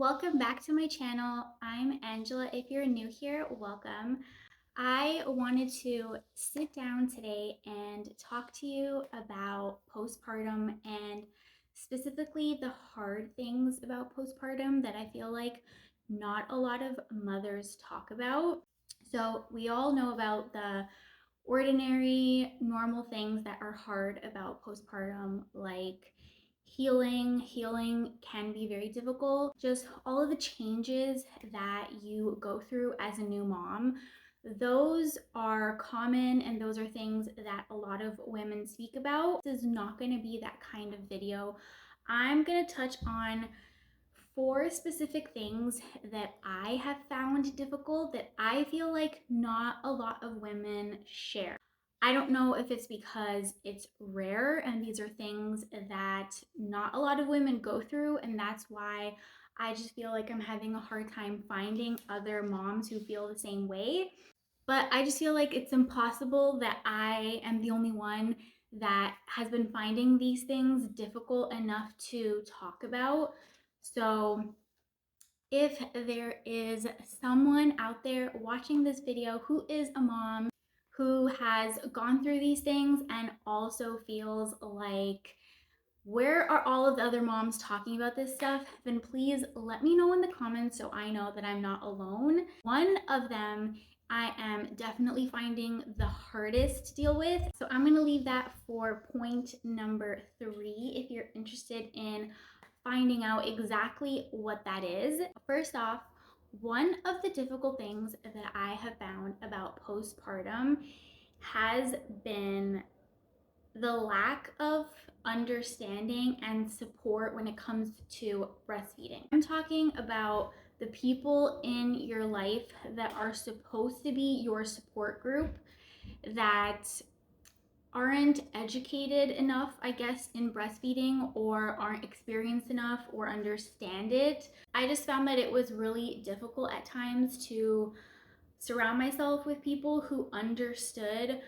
welcome back to my channel. I'm Angela. If you're new here, welcome. I wanted to sit down today and talk to you about postpartum and specifically the hard things about postpartum that I feel like not a lot of mothers talk about. So, we all know about the ordinary, normal things that are hard about postpartum, like healing. Healing can be very difficult. Just all of the changes that you go through as a new mom, those are common and those are things that a lot of women speak about. This is not going to be that kind of video. I'm going to touch on four specific things that I have found difficult that I feel like not a lot of women share. I don't know if it's because it's rare and these are things that not a lot of women go through, and that's why I just feel like I'm having a hard time finding other moms who feel the same way. But I just feel like it's impossible that I am the only one that has been finding these things difficult enough to talk about. So, if there is someone out there watching this video who is a mom who has gone through these things and also feels like, where are all of the other moms talking about this stuff? Then please let me know in the comments so I know that I'm not alone. One of them I am definitely finding the hardest to deal with. So I'm going to leave that for point number 3 if you're interested in finding out exactly what that is. First off, one of the difficult things that I have found about postpartum has been the lack of understanding and support when it comes to breastfeeding. I'm talking about the people in your life that are supposed to be your support group that aren't educated enough, I guess, in breastfeeding or aren't experienced enough or understand it. I just found that it was really difficult at times to surround myself with people who understood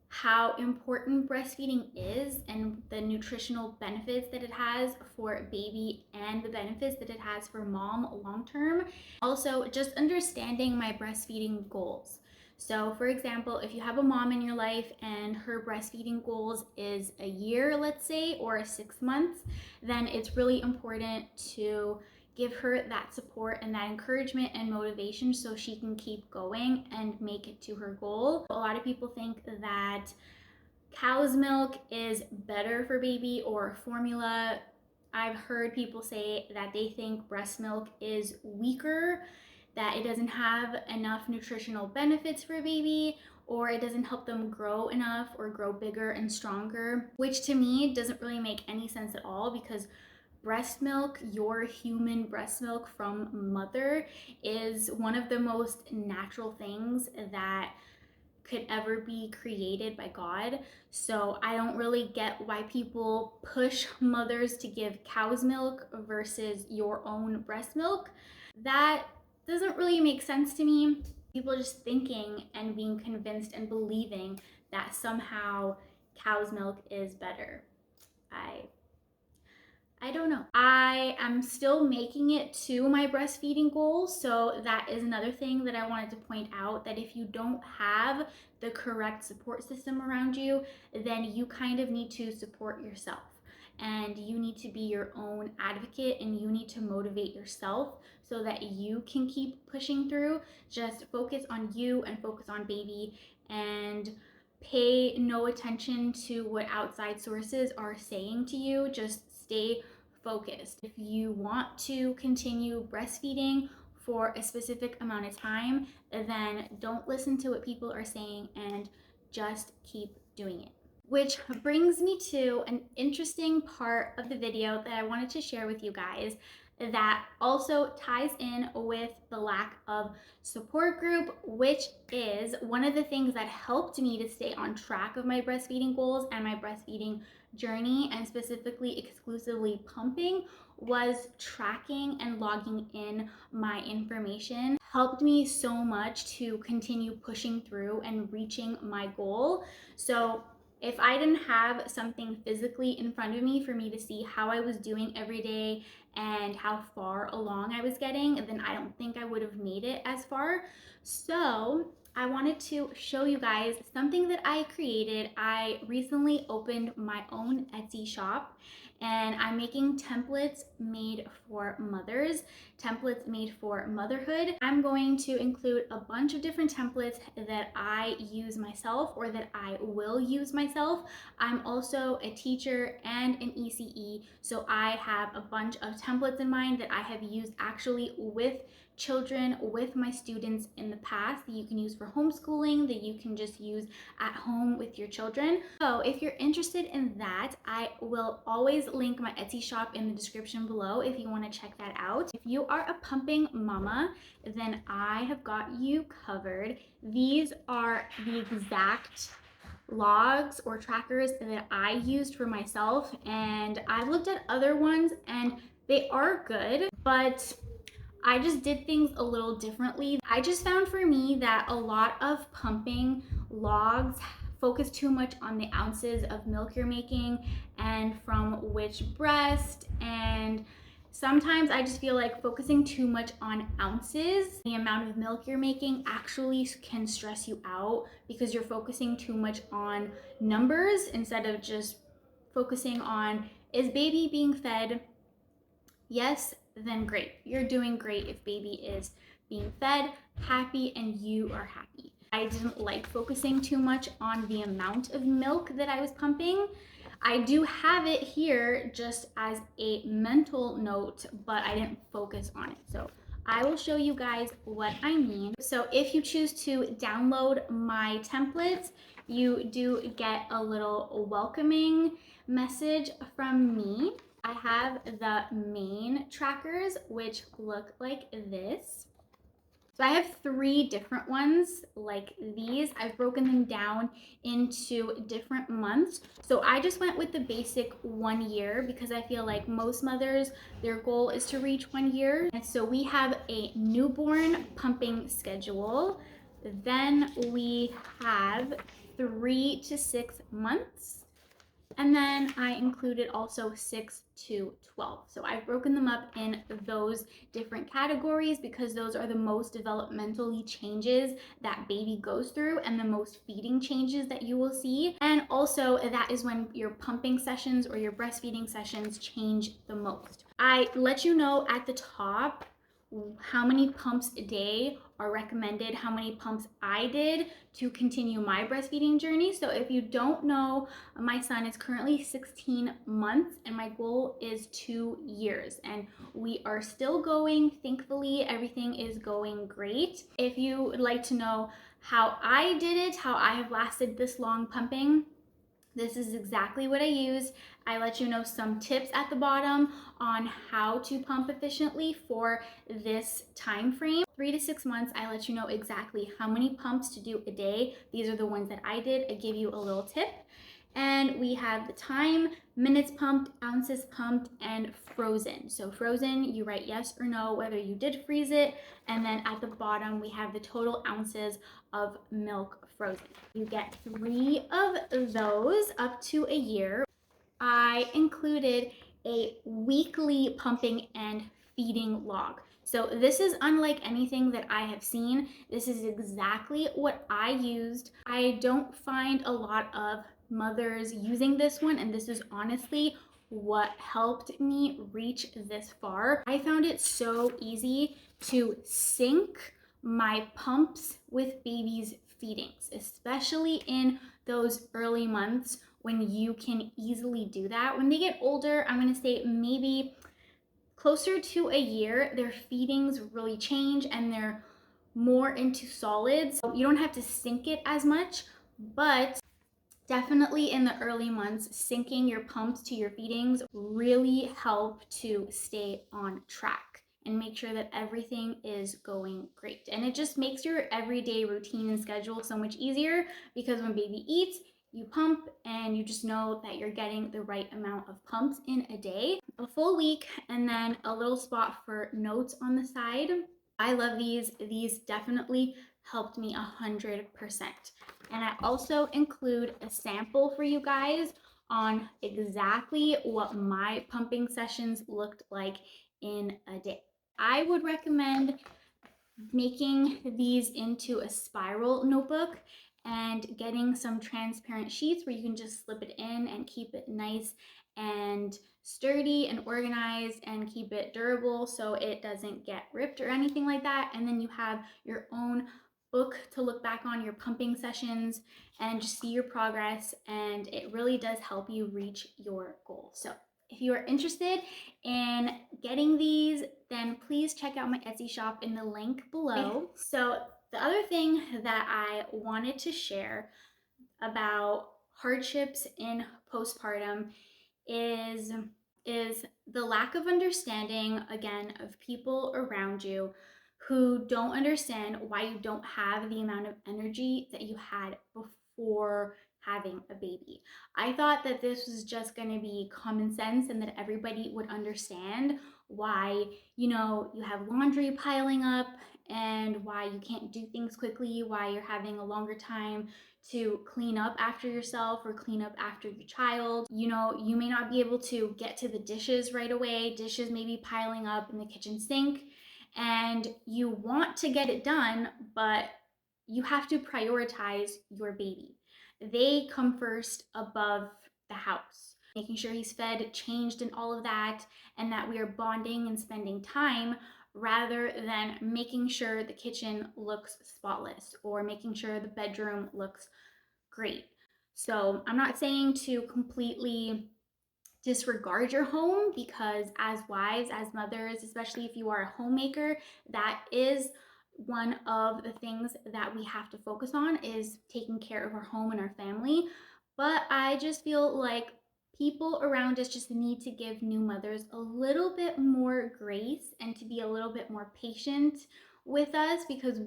how important breastfeeding is and the nutritional benefits that it has for baby and the benefits that it has for mom long term. Also, just understanding my breastfeeding goals. So, for example, if you have a mom in your life and her breastfeeding goals is a year, let's say, or 6 months, then it's really important to give her that support and that encouragement and motivation so she can keep going and make it to her goal. A lot of people think that cow's milk is better for baby or formula. I've heard people say that they think breast milk is weaker, that it doesn't have enough nutritional benefits for a baby, or it doesn't help them grow enough or grow bigger and stronger, which to me doesn't really make any sense at all because breast milk, your human breast milk from mother, is one of the most natural things that could ever be created by God. So I don't really get why people push mothers to give cow's milk versus your own breast milk. That doesn't really make sense to me. People just thinking and being convinced and believing that somehow cow's milk is better. I don't know. I am still making it to my breastfeeding goal. So that is another thing that I wanted to point out, that if you don't have the correct support system around you, then you kind of need to support yourself. And you need to be your own advocate and you need to motivate yourself so that you can keep pushing through. Just focus on you and focus on baby and pay no attention to what outside sources are saying to you. Just stay focused. If you want to continue breastfeeding for a specific amount of time, then don't listen to what people are saying and just keep doing it. Which brings me to an interesting part of the video that I wanted to share with you guys that also ties in with the lack of support group, which is one of the things that helped me to stay on track of my breastfeeding goals and my breastfeeding journey, and specifically exclusively pumping, was tracking and logging in my information. Helped me so much to continue pushing through and reaching my goal. So if I didn't have something physically in front of me for me to see how I was doing every day and how far along I was getting, then I don't think I would have made it as far. So I wanted to show you guys something that I created. I recently opened my own Etsy shop and I'm making templates made for mothers, templates made for motherhood. I'm going to include a bunch of different templates that I use myself or that I will use myself. I'm also a teacher and an ECE, so I have a bunch of templates in mind that I have used actually with children, with my students in the past, that you can use for homeschooling, that you can just use at home with your children. So if you're interested in that, I will always link my Etsy shop in the description below if you want to check that out. If you are a pumping mama, then I have got you covered. These are the exact logs or trackers that I used for myself, and I've looked at other ones and they are good, but I just did things a little differently. I just found for me that a lot of pumping logs focus too much on the ounces of milk you're making and from which breast, and sometimes I just feel like focusing too much on ounces, the amount of milk you're making, actually can stress you out because you're focusing too much on numbers instead of just focusing on, is baby being fed? Yes, then great. You're doing great if baby is being fed, happy, and you are happy. I didn't like focusing too much on the amount of milk that I was pumping. I do have it here just as a mental note, but I didn't focus on it. So I will show you guys what I mean. So if you choose to download my templates, you do get a little welcoming message from me. I have the main trackers, which look like this. So I have 3 different ones like these. I've broken them down into different months. So I just went with the basic 1 year because I feel like most mothers, their goal is to reach 1 year. And so we have a newborn pumping schedule. Then we have 3 to 6 months. And then I included also 6 to 12. So I've broken them up in those different categories because those are the most developmentally changes that baby goes through and the most feeding changes that you will see. And also that is when your pumping sessions or your breastfeeding sessions change the most. I let you know at the top how many pumps a day are recommended, how many pumps I did to continue my breastfeeding journey. So if you don't know, my son is currently 16 months and my goal is 2 years, and we are still going. Thankfully, everything is going great. If you would like to know how I did it, how I have lasted this long pumping, this is exactly what I use. I let you know some tips at the bottom on how to pump efficiently for this time frame. 3 to 6 months, I let you know exactly how many pumps to do a day. These are the ones that I did. I give you a little tip. And we have the time, minutes pumped, ounces pumped, and frozen. So frozen, you write yes or no whether you did freeze it. And then at the bottom, we have the total ounces of milk frozen. You get 3 of those up to a year. I included a weekly pumping and feeding log. So this is unlike anything that I have seen. This is exactly what I used. I don't find a lot of mothers using this one, and this is honestly what helped me reach this far. I found it so easy to sync my pumps with baby's feedings, especially in those early months when you can easily do that. When they get older, I'm gonna say maybe closer to a year, their feedings really change and they're more into solids. So you don't have to sync it as much, but definitely in the early months, syncing your pumps to your feedings really help to stay on track and make sure that everything is going great. And it just makes your everyday routine and schedule so much easier because when baby eats, you pump and you just know that you're getting the right amount of pumps in a day. A full week and then a little spot for notes on the side. I love these. These definitely helped me 100%. And I also include a sample for you guys on exactly what my pumping sessions looked like in a day. I would recommend making these into a spiral notebook and getting some transparent sheets where you can just slip it in and keep it nice and sturdy and organized and keep it durable so it doesn't get ripped or anything like that. And then you have your own book to look back on your pumping sessions and just see your progress, and it really does help you reach your goal. So if you are interested in getting these, then please check out my Etsy shop in the link below. So the other thing that I wanted to share about hardships in postpartum is is the lack of understanding, again, of people around you who don't understand why you don't have the amount of energy that you had before having a baby. I thought that this was just going to be common sense and that everybody would understand why, you have laundry piling up and why you can't do things quickly, why you're having a longer time to clean up after yourself or clean up after your child. You may not be able to get to the dishes right away. Dishes may be piling up in the kitchen sink and you want to get it done, but you have to prioritize your baby. They come first above the house. Making sure he's fed, changed, and all of that, and that we are bonding and spending time rather than making sure the kitchen looks spotless or making sure the bedroom looks great. So I'm not saying to completely disregard your home, because as wives, as mothers, especially if you are a homemaker, that is one of the things that we have to focus on, is taking care of our home and our family. But I just feel like people around us just need to give new mothers a little bit more grace and to be a little bit more patient with us, because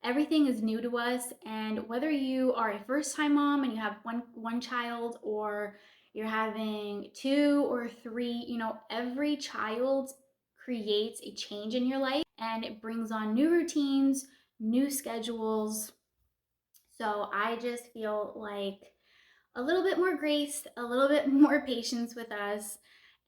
everything is new to us. And whether you are a first time mom and you have one child, or you're having two or three, every child creates a change in your life and it brings on new routines, new schedules. So I just feel like a little bit more grace, a little bit more patience with us,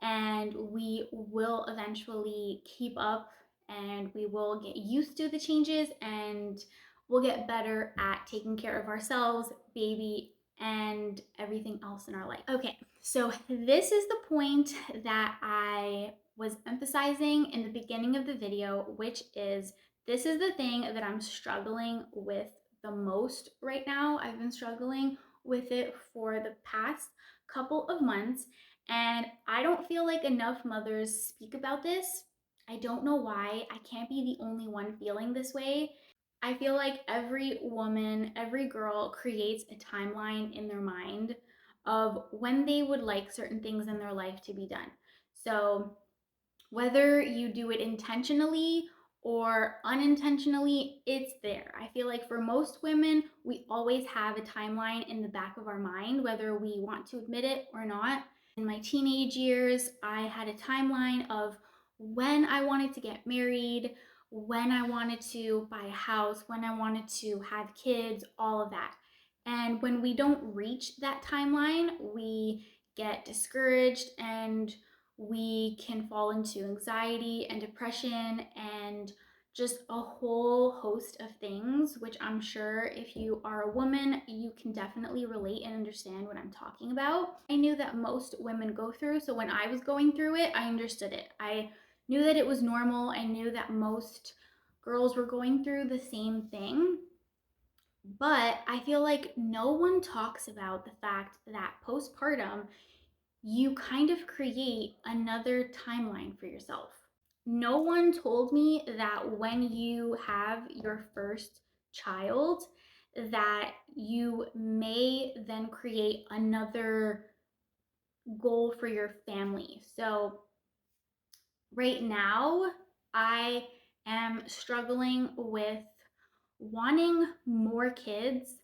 and we will eventually keep up and we will get used to the changes and we'll get better at taking care of ourselves, baby, and everything else in our life. Okay, so this is the point that I was emphasizing in the beginning of the video, which is this is the thing that I'm struggling with the most right now. I've been struggling with it for the past couple of months, and I don't feel like enough mothers speak about this. I don't know why. I can't be the only one feeling this way. I feel like every woman, every girl creates a timeline in their mind of when they would like certain things in their life to be done. So whether you do it intentionally or unintentionally, it's there. I feel like for most women, we always have a timeline in the back of our mind, whether we want to admit it or not. In my teenage years, I had a timeline of when I wanted to get married, when I wanted to buy a house, when I wanted to have kids, all of that. And when we don't reach that timeline, we get discouraged and we can fall into anxiety and depression and just a whole host of things, which I'm sure if you are a woman, you can definitely relate and understand what I'm talking about. I knew that most women go through, so when I was going through it, I understood it. I knew that it was normal. I knew that most girls were going through the same thing. But I feel like no one talks about the fact that postpartum, you kind of create another timeline for yourself. No one told me that when you have your first child, that you may then create another goal for your family. So right now, I am struggling with wanting more kids,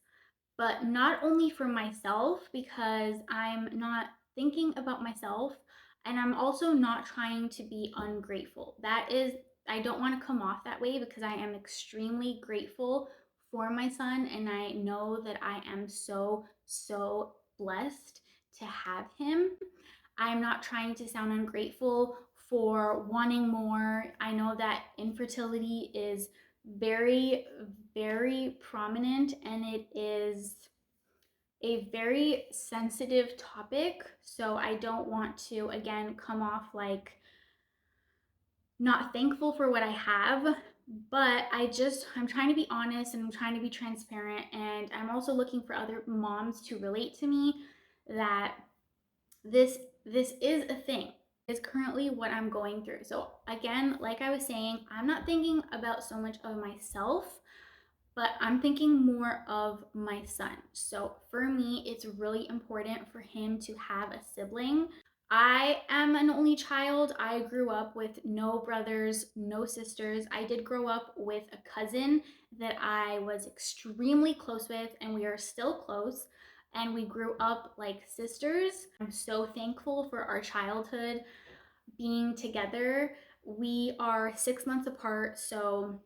but not only for myself, because I'm not thinking about myself, and I'm also not trying to be ungrateful. I don't want to come off that way, because I am extremely grateful for my son, and I know that I am so, so blessed to have him. I'm not trying to sound ungrateful for wanting more. I know that infertility is very, very prominent, and it is a very sensitive topic. So I don't want to, again, come off like not thankful for what I have, but I'm trying to be honest and I'm trying to be transparent. And I'm also looking for other moms to relate to me that this this is a thing. Is currently what I'm going through. So again, like I was saying, I'm not thinking about so much of myself, but I'm thinking more of my son. So for me, it's really important for him to have a sibling. I am an only child. I grew up with no brothers, no sisters. I did grow up with a cousin that I was extremely close with, and we are still close. And we grew up like sisters. I'm so thankful for our childhood being together. We are 6 months apart, so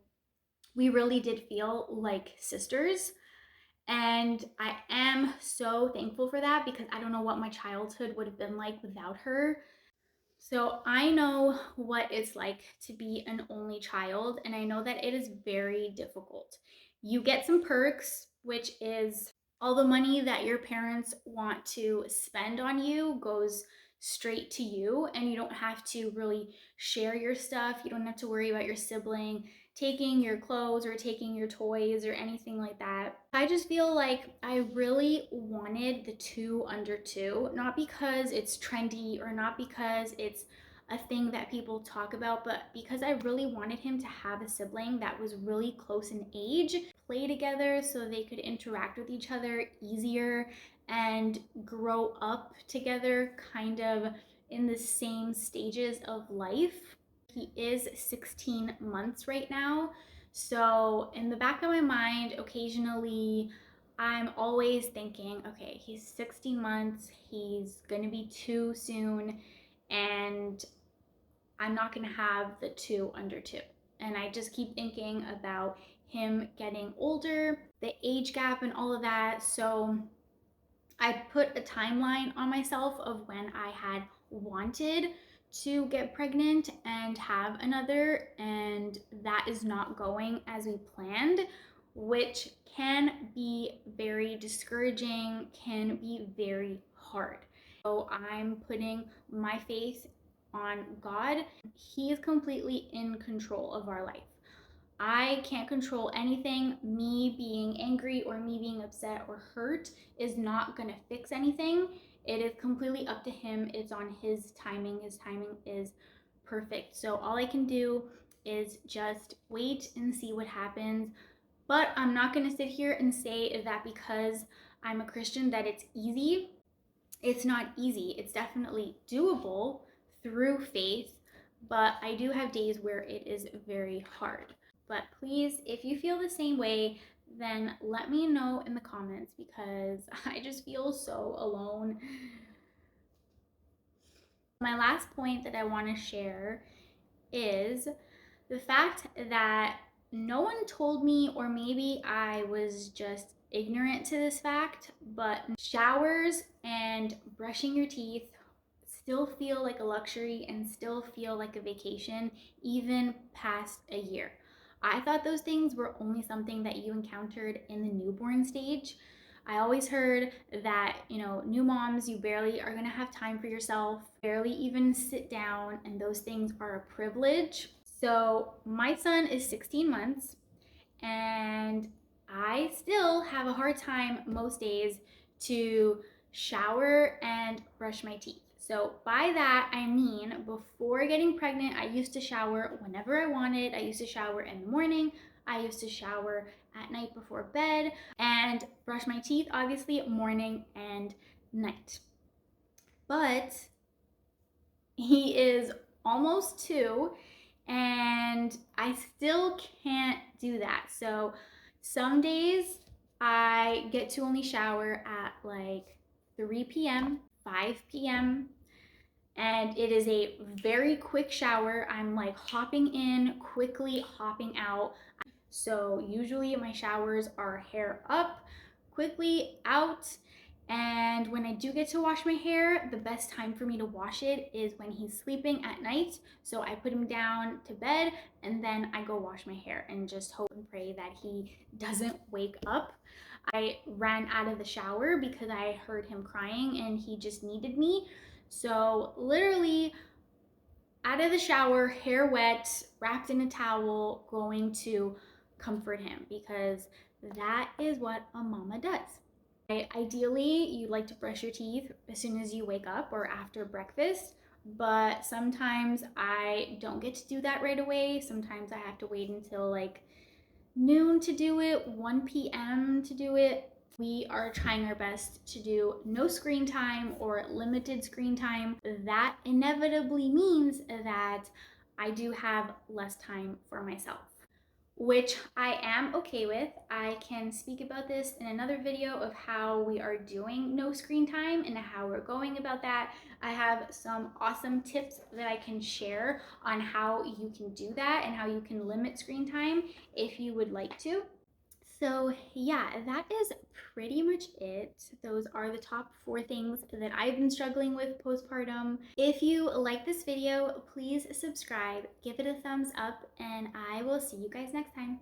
we really did feel like sisters. And I am so thankful for that because I don't know what my childhood would have been like without her. So I know what it's like to be an only child, and I know that it is very difficult. You get some perks, which is all the money that your parents want to spend on you goes straight to you, and you don't have to really share your stuff. You don't have to worry about your sibling taking your clothes or taking your toys or anything like that. I just feel like I really wanted the two under two, not because it's trendy or not because it's a thing that people talk about, but because I really wanted him to have a sibling that was really close in age, play together so they could interact with each other easier and grow up together kind of in the same stages of life. He is 16 months right now. So, in the back of my mind, occasionally I'm always thinking, okay, he's 16 months, he's gonna be two soon, and I'm not gonna have the two under two. And I just keep thinking about him getting older, the age gap, and all of that. So, I put a timeline on myself of when I had wanted to get pregnant and have another, and that is not going as we planned, which can be very discouraging, can be very hard. So I'm putting my faith on God. He is completely in control of our life. I can't control anything. Me being angry or me being upset or hurt is not going to fix anything. It is completely up to him. It's on his timing. His timing is perfect. So all I can do is just wait and see what happens. But I'm not going to sit here and say that because I'm a Christian that it's easy. It's not easy. It's definitely doable through faith, but I do have days where it is very hard. But please, if you feel the same way, then let me know in the comments because I just feel so alone. My last point that I want to share is the fact that no one told me, or maybe I was just ignorant to this fact, but showers and brushing your teeth still feel like a luxury and still feel like a vacation, even past a year. I thought those things were only something that you encountered in the newborn stage. I always heard that, new moms, you barely are gonna have time for yourself, barely even sit down, and those things are a privilege. So, my son is 16 months, and I still have a hard time most days to shower and brush my teeth. So, by that, I mean before getting pregnant, I used to shower whenever I wanted. I used to shower in the morning, I used to shower at night before bed, and brush my teeth, obviously, morning and night. But he is almost two, and I still can't do that. So some days I get to only shower at like 3 p.m., 5 p.m., and it is a very quick shower. I'm like hopping in, quickly hopping out. So usually my showers are hair up, quickly out. And when I do get to wash my hair, the best time for me to wash it is when he's sleeping at night. So I put him down to bed and then I go wash my hair and just hope and pray that he doesn't wake up. I ran out of the shower because I heard him crying and he just needed me. So literally out of the shower, hair wet, wrapped in a towel, going to comfort him because that is what a mama does. Ideally, you like to brush your teeth as soon as you wake up or after breakfast, but sometimes I don't get to do that right away. Sometimes I have to wait until like noon to do it, 1 p.m. to do it. We are trying our best to do no screen time or limited screen time. That inevitably means that I do have less time for myself, which I am okay with. I can speak about this in another video of how we are doing no screen time and how we're going about that. I have some awesome tips that I can share on how you can do that and how you can limit screen time if you would like to. So yeah, that is pretty much it. Those are the top 4 things that I've been struggling with postpartum. If you like this video, please subscribe, give it a thumbs up, and I will see you guys next time.